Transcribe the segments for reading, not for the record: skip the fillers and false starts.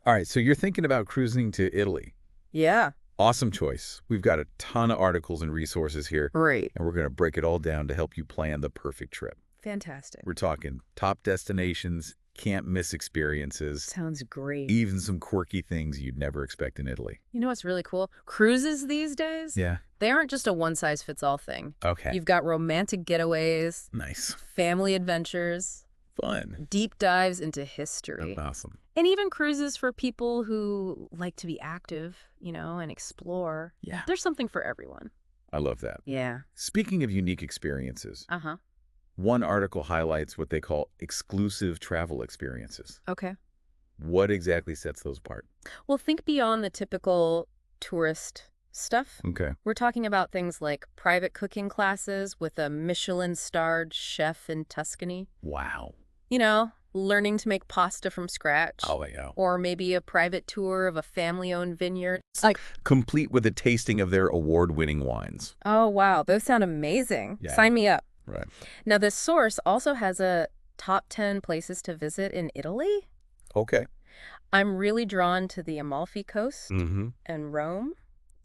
All right, so you're thinking about cruising to Italy. Yeah. Awesome choice. We've got a ton of articles and resources here, Great. and we're going to break it all down to help you plan the perfect trip. Fantastic. We're talking top destinations, can't miss experiences, Sounds great. even some quirky things you'd never expect in Italy. You know what's really cool? Cruises these days, Yeah. they aren't just a one-size-fits-all thing. Okay. You've got romantic getaways, Nice. family adventures, Fun. deep dives into history, Awesome. and even cruises for people who like to be active, and explore. Yeah. There's something for everyone. I love that. Yeah. Speaking of unique experiences, Uh-huh. one article highlights what they call exclusive travel experiences. Okay. What exactly sets those apart? Well, think beyond the typical tourist stuff. Okay. We're talking about things like private cooking classes with a Michelin-starred chef in Tuscany. Wow. Learning to make pasta from scratch. Oh, yeah. Or maybe a private tour of a family-owned vineyard. Complete with a tasting of their award-winning wines. Oh, wow. Those sound amazing. Yeah. Sign me up. Right. Now, this source also has a top 10 places to visit in Italy. Okay. I'm really drawn to the Amalfi Coast Mm-hmm. and Rome.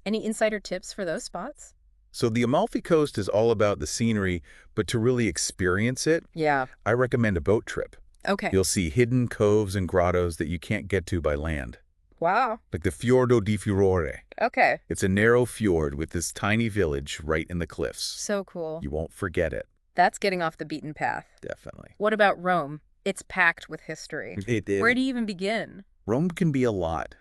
Any insider tips for those spots? So the Amalfi Coast is all about the scenery, but to really experience it, Yeah. I recommend a boat trip. Okay. You'll see hidden coves and grottos that you can't get to by land, Wow. like the Fiordo di Furore. Okay. It's a narrow fjord with this tiny village right in the cliffs. So cool. You won't forget it. That's getting off the beaten path. Definitely. What about Rome? It's packed with history. Where do you even begin? Rome can be a lot,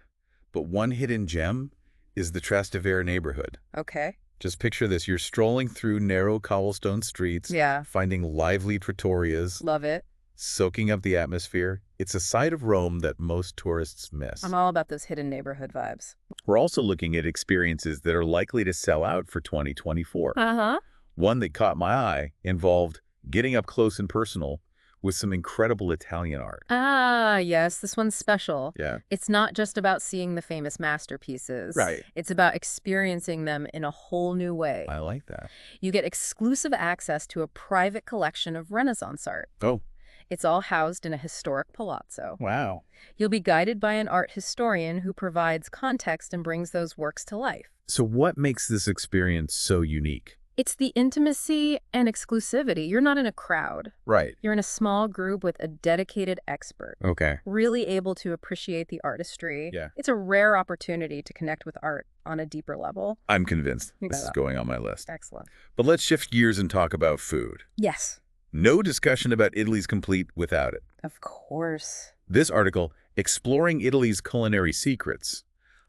but one hidden gem is the Trastevere neighborhood. Okay. Just picture this. You're strolling through narrow cobblestone streets, Yeah. finding lively trattorias, Love it. soaking up the atmosphere. It's a side of Rome that most tourists miss. I'm all about those hidden neighborhood vibes. We're also looking at experiences that are likely to sell out for 2024. Uh-huh. One that caught my eye involved getting up close and personal with some incredible Italian art. Ah, yes. This one's special. Yeah. It's not just about seeing the famous masterpieces. Right. It's about experiencing them in a whole new way. I like that. You get exclusive access to a private collection of Renaissance art. Oh, It's all housed in a historic palazzo. wow. You'll be guided by an art historian who provides context and brings those works to life. So what makes this experience so unique? It's the intimacy and exclusivity. You're not in a crowd. Right. You're in a small group with a dedicated expert, Okay. really able to appreciate the artistry. Yeah. It's a rare opportunity to connect with art on a deeper level. I'm convinced this is Yeah. going on my list. Excellent. But let's shift gears and talk about food. Yes, No discussion about Italy's complete without it. of course. This article, Exploring Italy's Culinary Secrets,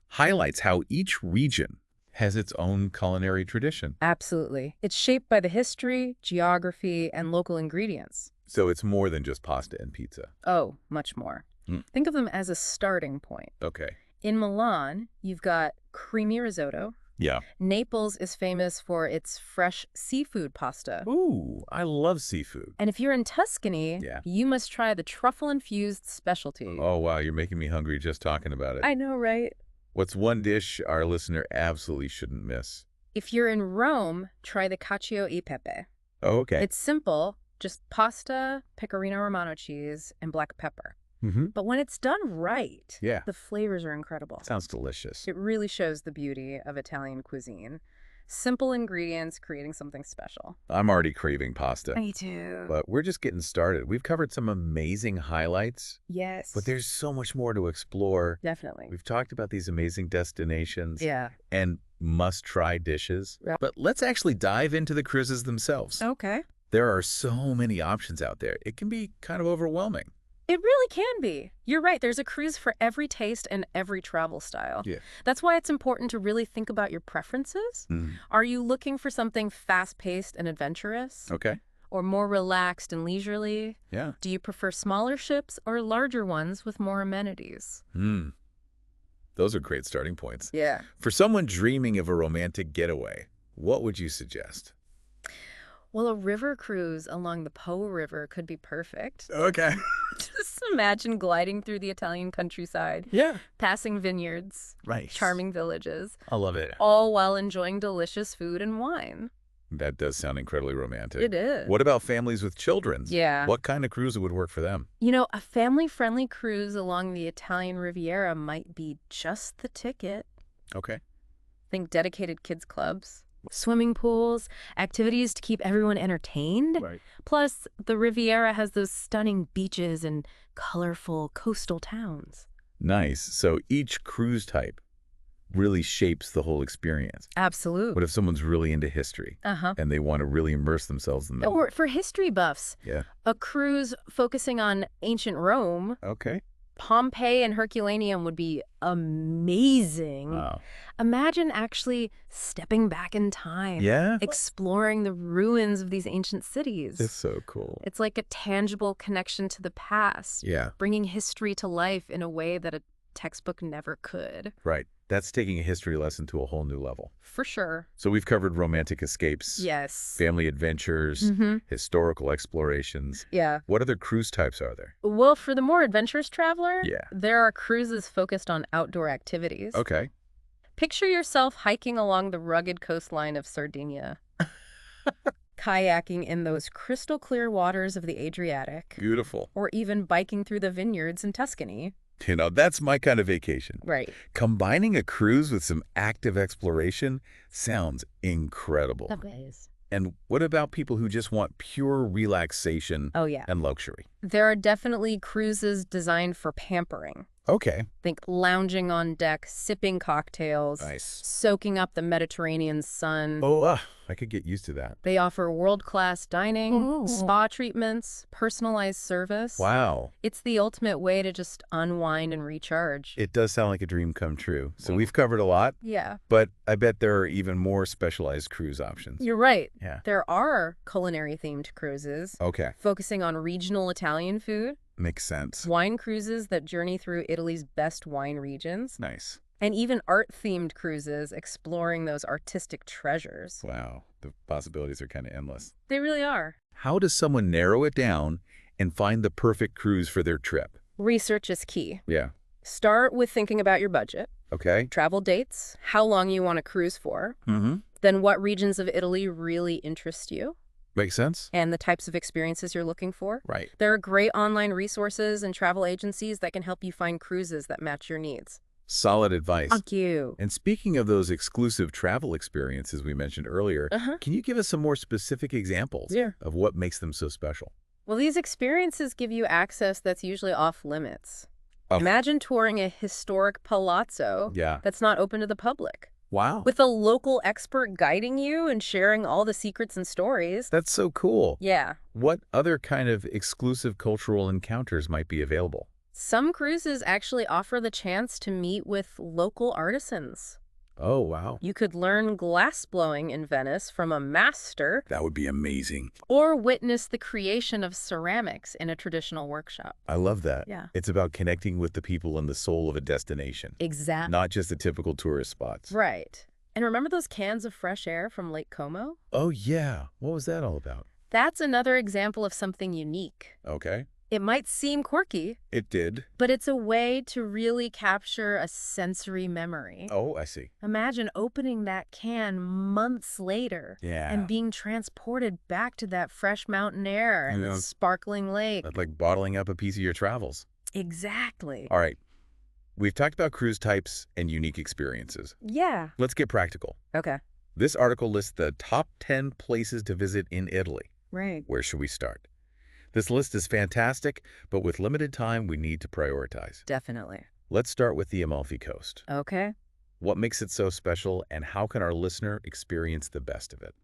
highlights how each region has its own culinary tradition. Absolutely. It's shaped by the history, geography, and local ingredients. So it's more than just pasta and pizza. Oh, much more. Hmm. Think of them as a starting point. Okay. In Milan, you've got creamy risotto. Yeah. Naples is famous for its fresh seafood pasta. Ooh, I love seafood. And if you're in Tuscany, Yeah. you must try the truffle-infused specialty. Oh, wow, you're making me hungry just talking about it. I know, right? What's one dish our listener absolutely shouldn't miss? If you're in Rome, try the cacio e pepe. Oh, okay. It's simple, just pasta, pecorino romano cheese, and black pepper. Mm-hmm. But when it's done right, Yeah. the flavors are incredible. Sounds delicious. It really shows the beauty of Italian cuisine. Simple ingredients creating something special. I'm already craving pasta. Me too. But we're just getting started. We've covered some amazing highlights, Yes. but there's so much more to explore. Definitely. We've talked about these amazing destinations Yeah. and must-try dishes. Yeah. But let's actually dive into the cruises themselves. Okay. There are so many options out there. It can be kind of overwhelming. It really can be. You're right. There's a cruise for every taste and every travel style. Yeah. That's why it's important to really think about your preferences. Are you looking for something fast-paced and adventurous? Okay. Or more relaxed and leisurely? Yeah. Do you prefer smaller ships or larger ones with more amenities? Those are great starting points. Yeah. For someone dreaming of a romantic getaway, what would you suggest? Well, a river cruise along the Po River could be perfect. Okay. Just imagine gliding through the Italian countryside, Yeah. passing vineyards, Right. charming villages, I love it. all while enjoying delicious food and wine. That does sound incredibly romantic. It is. What about families with children? Yeah. What kind of cruise would work for them? You know, a family-friendly cruise along the Italian Riviera might be just the ticket. Okay. Think dedicated kids clubs, swimming pools, activities to keep everyone entertained. Right. Plus, the Riviera has those stunning beaches and colorful coastal towns. Nice. So each cruise type really shapes the whole experience. Absolutely. What if someone's really into history and they want to really immerse themselves in that? Or for history buffs, Yeah. a cruise focusing on ancient Rome, Okay. Pompeii and Herculaneum would be amazing. Wow. Imagine actually stepping back in time. Yeah? Exploring the ruins of these ancient cities. It's so cool. It's like a tangible connection to the past, Yeah. bringing history to life in a way that a textbook never could. Right. That's taking a history lesson to a whole new level. For sure. So we've covered romantic escapes, Yes. family adventures, historical explorations. Yeah. What other cruise types are there? Well, for the more adventurous traveler, Yeah. there are cruises focused on outdoor activities. Okay. Picture yourself hiking along the rugged coastline of Sardinia, kayaking in those crystal clear waters of the Adriatic, Beautiful. or even biking through the vineyards in Tuscany. You know, that's my kind of vacation. Right. Combining a cruise with some active exploration sounds incredible. Ways. And what about people who just want pure relaxation Oh, yeah. and luxury? There are definitely cruises designed for pampering. Okay. Think lounging on deck, sipping cocktails, Nice. soaking up the Mediterranean sun. Oh, I could get used to that. They offer world-class dining, Ooh. spa treatments, personalized service. Wow. It's the ultimate way to just unwind and recharge. It does sound like a dream come true. So we've covered a lot, Yeah. but I bet there are even more specialized cruise options. You're right. Yeah. There are culinary-themed cruises Okay. focusing on regional Italian food, Makes sense. wine cruises that journey through Italy's best wine regions, Nice. and even art-themed cruises exploring those artistic treasures. Wow. The possibilities are kind of endless. They really are. How does someone narrow it down and find the perfect cruise for their trip? Research is key. Yeah. Start with thinking about your budget, Okay. travel dates, how long you want to cruise for, Mm-hmm. then what regions of Italy really interest you, Makes sense? and the types of experiences you're looking for. Right. There are great online resources and travel agencies that can help you find cruises that match your needs. Solid advice. Thank you. And speaking of those exclusive travel experiences we mentioned earlier, can you give us some more specific examples Yeah. of what makes them so special? Well, these experiences give you access that's usually off limits. Oh. Imagine touring a historic palazzo Yeah. that's not open to the public, Wow. with a local expert guiding you and sharing all the secrets and stories. That's so cool. Yeah. What other kind of exclusive cultural encounters might be available? Some cruises actually offer the chance to meet with local artisans. Oh, wow. You could learn glass blowing in Venice from a master, That would be amazing. or witness the creation of ceramics in a traditional workshop. I love that. Yeah. It's about connecting with the people and the soul of a destination, Exactly. not just the typical tourist spots. Right. And remember those cans of fresh air from Lake Como? Oh, yeah. What was that all about? That's another example of something unique. Okay. It might seem quirky, It did. but it's a way to really capture a sensory memory. Oh, I see. Imagine opening that can months later Yeah. and being transported back to that fresh mountain air and Yeah. the sparkling lake. That's like bottling up a piece of your travels. Exactly. All right. We've talked about cruise types and unique experiences. Yeah. Let's get practical. Okay. This article lists the top 10 places to visit in Italy. Right. Where should we start? This list is fantastic, but with limited time, we need to prioritize. Definitely. Let's start with the Amalfi Coast. Okay. What makes it so special, and how can our listener experience the best of it?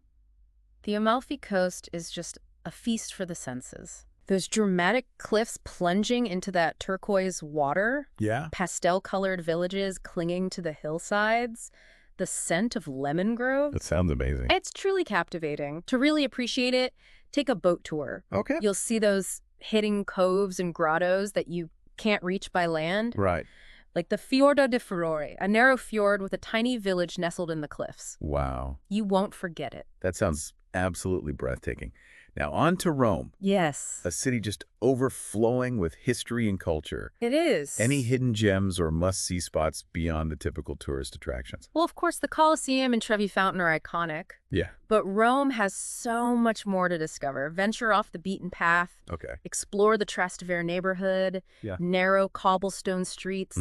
The Amalfi Coast is just a feast for the senses. Those dramatic cliffs plunging into that turquoise water, Yeah. pastel-colored villages clinging to the hillsides, the scent of lemon groves. That sounds amazing. It's truly captivating. To really appreciate it, take a boat tour. Okay. You'll see those hidden coves and grottos that you can't reach by land, Right. like the Fiordo di Furore, a narrow fjord with a tiny village nestled in the cliffs. Wow. You won't forget it. That sounds absolutely breathtaking. Now on to Rome, Yes, a city just overflowing with history and culture. it is. Any hidden gems or must-see spots beyond the typical tourist attractions? Well, of course, the Colosseum and Trevi Fountain are iconic, Yeah. but Rome has so much more to discover. Venture off the beaten path, Okay. explore the Trastevere neighborhood, Yeah. narrow cobblestone streets,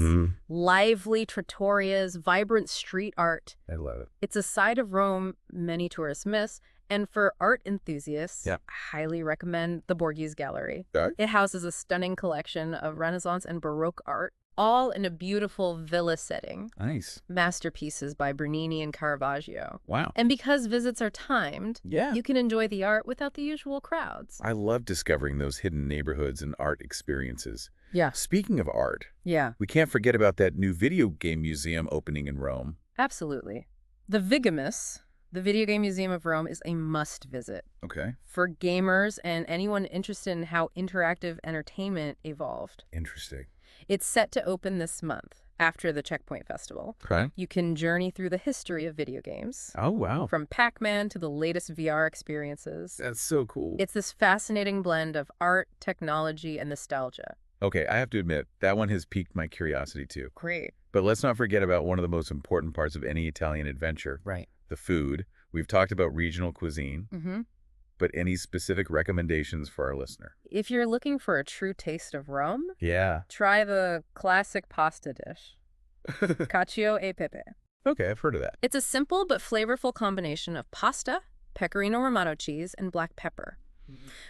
lively trattorias, vibrant street art. I love it. It's a side of Rome many tourists miss, and for art enthusiasts, Yeah. I highly recommend the Borghese Gallery. Okay. It houses a stunning collection of Renaissance and Baroque art, all in a beautiful villa setting. Nice. Masterpieces by Bernini and Caravaggio. Wow. And because visits are timed, Yeah. you can enjoy the art without the usual crowds. I love discovering those hidden neighborhoods and art experiences. Yeah. Speaking of art, Yeah, we can't forget about that new video game museum opening in Rome. absolutely. The Vigamus, the Video Game Museum of Rome, is a must visit Okay. for gamers and anyone interested in how interactive entertainment evolved. Interesting. It's set to open this month after the Checkpoint Festival. Okay. You can journey through the history of video games, Oh, wow. from Pac-Man to the latest VR experiences. That's so cool. It's this fascinating blend of art, technology, and nostalgia. Okay, I have to admit, that one has piqued my curiosity too. Great. But let's not forget about one of the most important parts of any Italian adventure, Right. the food. We've talked about regional cuisine, Mm-hmm. but any specific recommendations for our listener? If you're looking for a true taste of Rome, Yeah. try the classic pasta dish, cacio e pepe. Okay, I've heard of that. It's a simple but flavorful combination of pasta, pecorino romano cheese, and black pepper.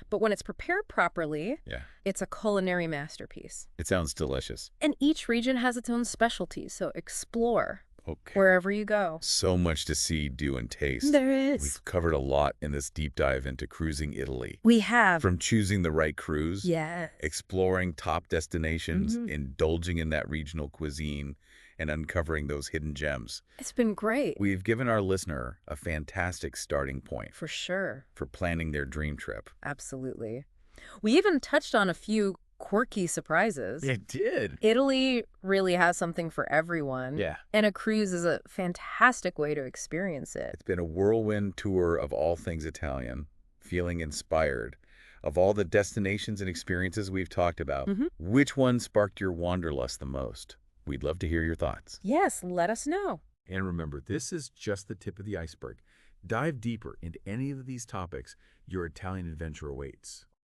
But when it's prepared properly, Yeah. it's a culinary masterpiece. It sounds delicious. And each region has its own specialty, so explore Okay. wherever you go. So much to see, do, and taste. There is. We've covered a lot in this deep dive into cruising Italy. We have. From choosing the right cruise, Yeah. exploring top destinations, Mhm. indulging in that regional cuisine, and uncovering those hidden gems. It's been great. We've given our listener a fantastic starting point For sure. for planning their dream trip. Absolutely. We even touched on a few quirky surprises. It did. Italy really has something for everyone. Yeah. And a cruise is a fantastic way to experience it. It's been a whirlwind tour of all things Italian, feeling inspired. Of all the destinations and experiences we've talked about, Mhm. which one sparked your wanderlust the most? We'd love to hear your thoughts. Yes, let us know. And remember, this is just the tip of the iceberg. Dive deeper into any of these topics. Your Italian adventure awaits.